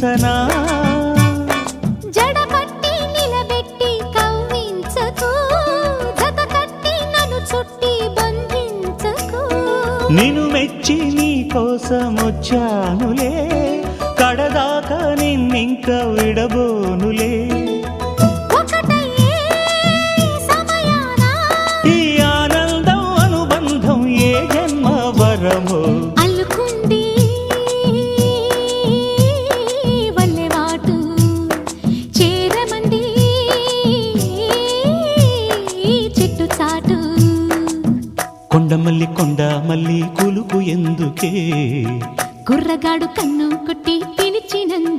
ఊహించనా జడపట్టి నిలబెట్టి కవ్వించకు జత కట్టి నన్ను చుట్టి బంధించకు నిన్ను మెచ్చి నీ కోసం వచ్చానులే కడదాకా నిన్నింక విడబోనులే ఒకటయ్యే సమయాన ఈ ఆనందం అనుబంధం ఏ జన్మ వరమో అల్లుకుంది వల్లెవాటు చేరమంది చెట్టు చాటు కొండమల్లి కొండ మల్లి కులుకు ఎందుకే కుర్రగాడు కన్ను కొట్టి పిలిచినందు